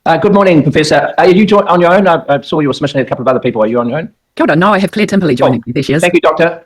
Good morning, Professor. Are you on your own? I saw your submission had a couple of other people. Are you on your own? Kia ora. No, I have Claire Timperley joining me. There she is. Thank you, Doctor.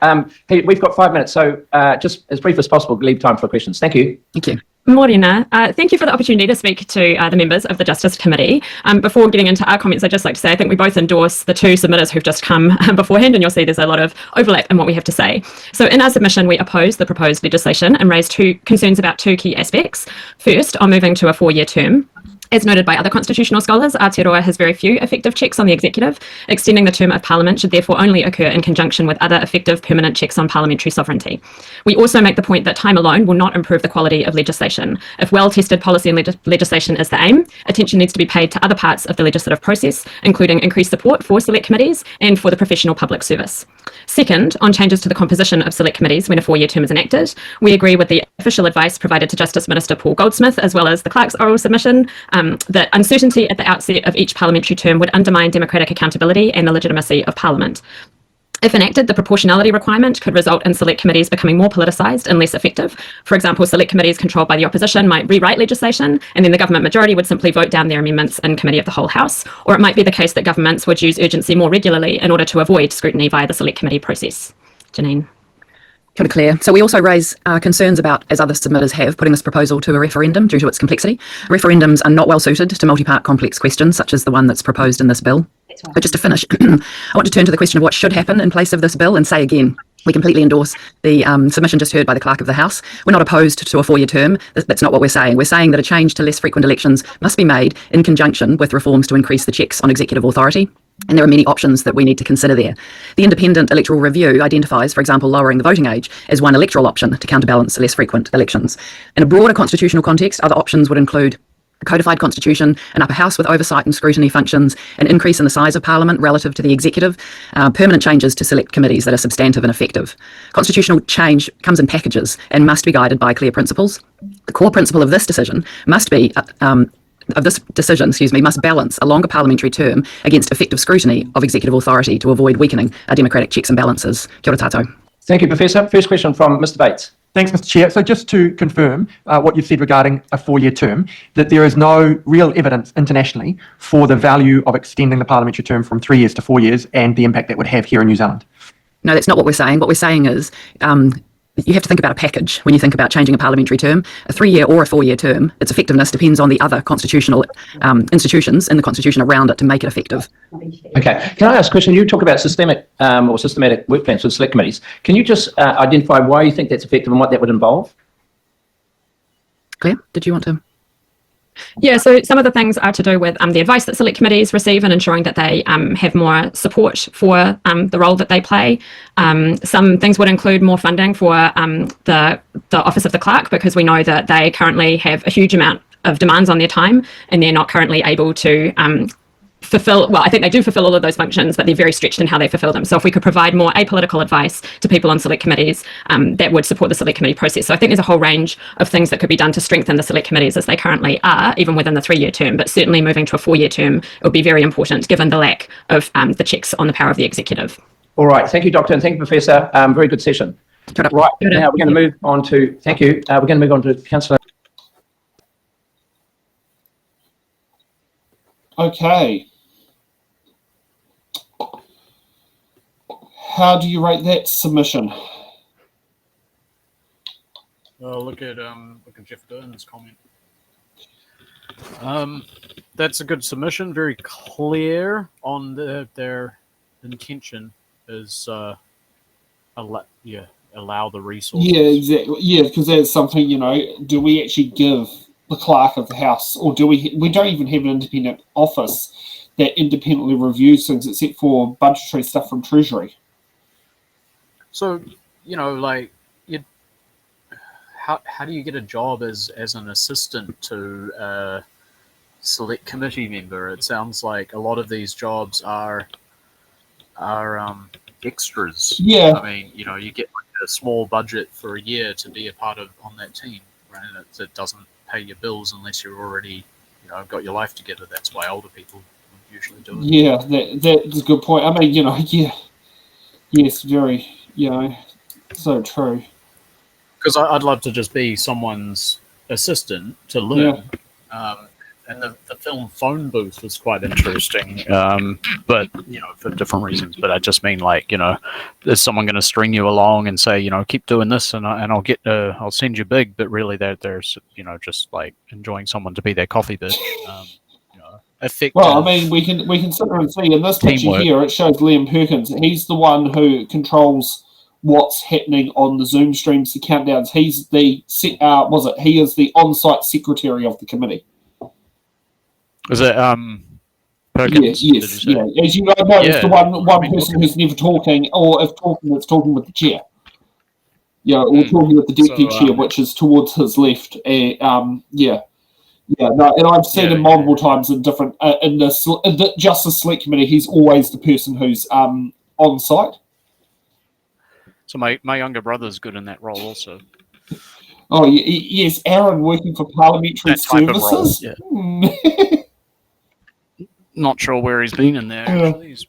Hey, we've got 5 minutes, so just as brief as possible, leave time for questions. Thank you. Thank you. Morena, thank you for the opportunity to speak to the members of the Justice Committee. Before getting into our comments, I'd just like to say I think we both endorse the two submitters who've just come beforehand, and you'll see there's a lot of overlap in what we have to say. So in our submission, we oppose the proposed legislation and raise concerns about two key aspects. First, on moving to a 4-year term. As noted by other constitutional scholars, Aotearoa has very few effective checks on the executive. Extending the term of Parliament should therefore only occur in conjunction with other effective permanent checks on parliamentary sovereignty. We also make the point that time alone will not improve the quality of legislation. If well-tested policy and legislation is the aim, attention needs to be paid to other parts of the legislative process, including increased support for select committees and for the professional public service. Second, on changes to the composition of select committees when a 4-year term is enacted, we agree with the official advice provided to Justice Minister Paul Goldsmith, as well as the clerk's oral submission, that uncertainty at the outset of each parliamentary term would undermine democratic accountability and the legitimacy of Parliament. If enacted, the proportionality requirement could result in select committees becoming more politicised and less effective. For example, select committees controlled by the opposition might rewrite legislation, and then the government majority would simply vote down their amendments in committee of the whole House. Or it might be the case that governments would use urgency more regularly in order to avoid scrutiny via the select committee process. Janine. Kia ora, Claire. So we also raise concerns about, as other submitters have, putting this proposal to a referendum due to its complexity. Referendums are not well suited to multi-part complex questions such as the one that's proposed in this bill. But just to finish, I want to turn to the question of what should happen in place of this bill and say again, we completely endorse the submission just heard by the Clerk of the House. We're not opposed to a 4-year term. That's not what we're saying. We're saying that a change to less frequent elections must be made in conjunction with reforms to increase the checks on executive authority. And there are many options that we need to consider there. The Independent Electoral Review identifies, for example, lowering the voting age as one electoral option to counterbalance less frequent elections. In a broader constitutional context, other options would include a codified constitution, an upper house with oversight and scrutiny functions, an increase in the size of Parliament relative to the executive, permanent changes to select committees that are substantive and effective. Constitutional change comes in packages and must be guided by clear principles. The core principle of this decision must be must balance a longer parliamentary term against effective scrutiny of executive authority to avoid weakening our democratic checks and balances. Kia ora tātou. Thank you, Professor. First question from Mr. Bates. Thanks, Mr. Chair. So just to confirm what you've said regarding a 4-year term, that there is no real evidence internationally for the value of extending the parliamentary term from 3 years to 4 years and the impact that would have here in New Zealand. No, that's not what we're saying. What we're saying is you have to think about a package when you think about changing a parliamentary term. A 3-year or a 4-year term, its effectiveness depends on the other constitutional institutions in the constitution around it to make it effective. Okay. Can I ask a question? You talk about systematic work plans with select committees. Can you just identify why you think that's effective and what that would involve? Claire, did you want to? Yeah, so some of the things are to do with the advice that select committees receive and ensuring that they have more support for the role that they play. Some things would include more funding for the Office of the Clerk, because we know that they currently have a huge amount of demands on their time and they're not currently able to fulfill, well, I think they do fulfill all of those functions, but they're very stretched in how they fulfill them. So if we could provide more apolitical advice to people on select committees, that would support the select committee process. So I think there's a whole range of things that could be done to strengthen the select committees as they currently are, even within the 3-year term, but certainly moving to a 4-year term, it would be very important given the lack of the checks on the power of the executive. All right. Thank you, Doctor, and thank you, Professor. Very good session. Right. Now we're going to move on to, thank you. We're going to move on to Councillor. Okay. How do you rate that submission? Look at Jeff Dern's comment. That's a good submission. Very clear on their intention is allow the resources. Yeah, exactly. Yeah, because that's something, do we actually give the Clerk of the House, or do we don't even have an independent office that independently reviews things except for budgetary stuff from Treasury? So, how do you get a job as an assistant to a select committee member? It sounds like a lot of these jobs are extras. Yeah. I mean, you get a small budget for a year to be a part of on that team, right? And it doesn't pay your bills unless you're already, got your life together. That's why older people usually do it. Yeah, that's a good point. I mean, yes, very, so true. Because I'd love to just be someone's assistant to learn, And the film phone booth was quite interesting, but for different reasons. But I just mean is someone going to string you along and say keep doing this and I'll send you big, but really there's just like enjoying someone to be their coffee bitch. Effective. Well, I mean, we can sit there and see in this picture here. It shows Liam Perkins. He's the one who controls what's happening on the Zoom streams, the countdowns. He's the he is the on-site secretary of the committee. Is it Perkins? Yes. Yeah. As you know, it's the one person who's never talking, or if talking, it's talking with the chair. Yeah, or talking with the deputy chair, which is towards his left. No, and I've seen him multiple times in different in the Justice Select Committee. He's always the person who's on site. So my younger brother's good in that role also. Oh yes, Aaron working for Parliamentary Services. Not sure where he's been in there. Actually. He's